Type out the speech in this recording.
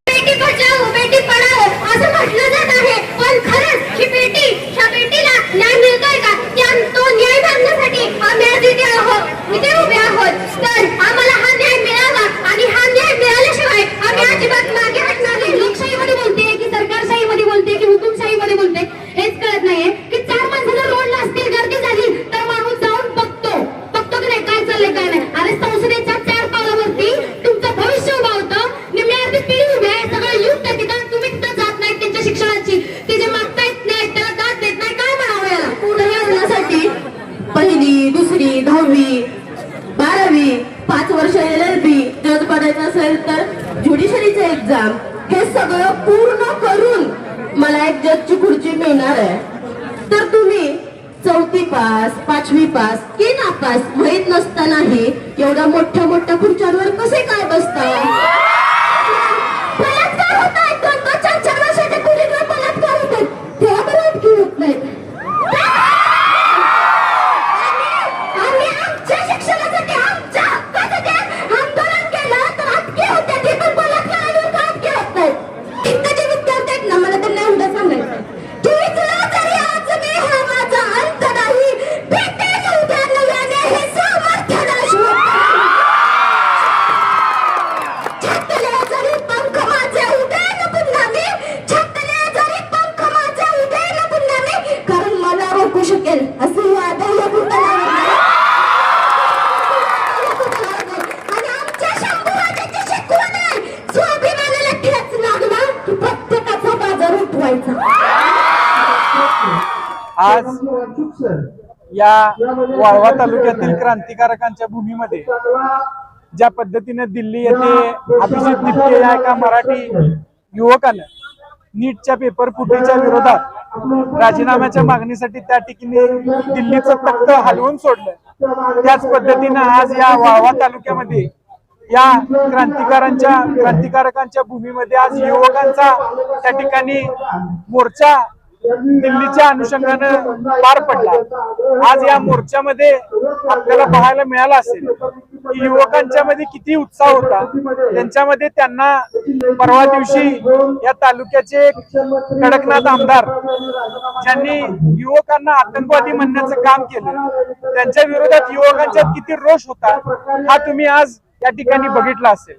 बेटी बचाओ बेटी पढाओ असं म्हटलं जात आहे, पण खरंच ही बेटीला न्याय मिळतोय का? तो न्याय मागण्यासाठी आम्ही आज इथे उभे आहोत. तर आम्हाला हा न्याय मिळावा आणि हा न्याय मिळाल्याशिवाय आम्ही अजिबात मागे हटणार नाही. लोकशाहीमध्ये बोलते की सरकारशाहीमध्ये बोलते की हुकुमशाहीमध्ये बोलते हेच कळत नाहीये की चार माणसाला रोडला असतील गर्दी झाली तर माणूस जाऊन बघतो की नाही काय चाललंय काय नाही. अरे संसदेच्या 4 पावलावरती तुमचं भविष्य उभं होतं, निम्मी अर्धी पिढी उभी आहे, सगळं युद्ध तिथं तुम्ही तिथं जात नाही. त्यांच्या शिक्षणाची ते जे मागता येत नाही त्याला दाद देत नाही, काय म्हणावं याला? पुढे येण्यासाठी 1ली, 2री, 10वी, 12वी 5 वर्ष LLB जज पडायचं असेल तर ज्युडिशरीचं एक्झाम, हे सगळं पूर्ण करून मला एक जजची खुर्ची मिळणार आहे. तर तुम्ही 4थी पास, 5वी पास की नापास माहित नसतानाही एवढ्या मोठ्या खुर्च्यांवर कसे काय बसता? बलात्कार होत आहेत, 2-4 वर्षाच्या मुलींवर बलात्कार होतात, तेव्हा बलात्कार होत नाहीत. आम्ही आमच्या शिक्षणासाठी आमच्या हक्कासाठी आंदोलन केलं तर अटके होते, ते पण बलात्कारावर का अटके होत नाहीत? इंग्रजी विद्यार्थी आहेत ना, मला त्यांना एवढं सांगायचं की तुला तरी आज मी हा माझा अंत नाही, भेटेल उद्या नव्याने हे सामर्थ्य नाशवत छातले जरी पंख माझे उडे न पुन्हा मी, छातले जरी पंख माझे उडे न पुन्हा मी, कारण मला रोखू शकेल असं वादळ आणि आमच्या शंभूराजाची शिकवण आहे, स्वाभिमानाला ठेच लागला की प्रत्येकाचा बाजार उठवायचा. आज या वाळवा तालुक्यातील क्रांतिकारकांच्या भूमीमध्ये ज्या पद्धतीने दिल्ली येथे अभिजित निपके या एका मराठी युवकानं नीटच्या पेपर फुटीच्या विरोधात राजीनाम्याच्या मागणीसाठी त्या ठिकाणी दिल्लीचं तख्त हलवून सोडलं, त्याच पद्धतीनं आज या वाळवा तालुक्यामध्ये या क्रांतिकारकांच्या भूमीमध्ये आज युवकांचा त्या ठिकाणी मोर्चा दिल्लीच्या अनुषंगानं पार पडला. आज या मोर्चामध्ये आपल्याला पाहायला मिळालं असेल की युवकांच्या मध्ये किती उत्साह होता. त्यांच्यामध्ये त्यांना परवा दिवशी या तालुक्याचे कडकनाथ आमदार ज्यांनी युवकांना आतंकवादी म्हणण्याचं काम केलं, त्यांच्या विरोधात युवकांच्यात किती रोष होता हा तुम्ही आज या ठिकाणी बघितला असेल.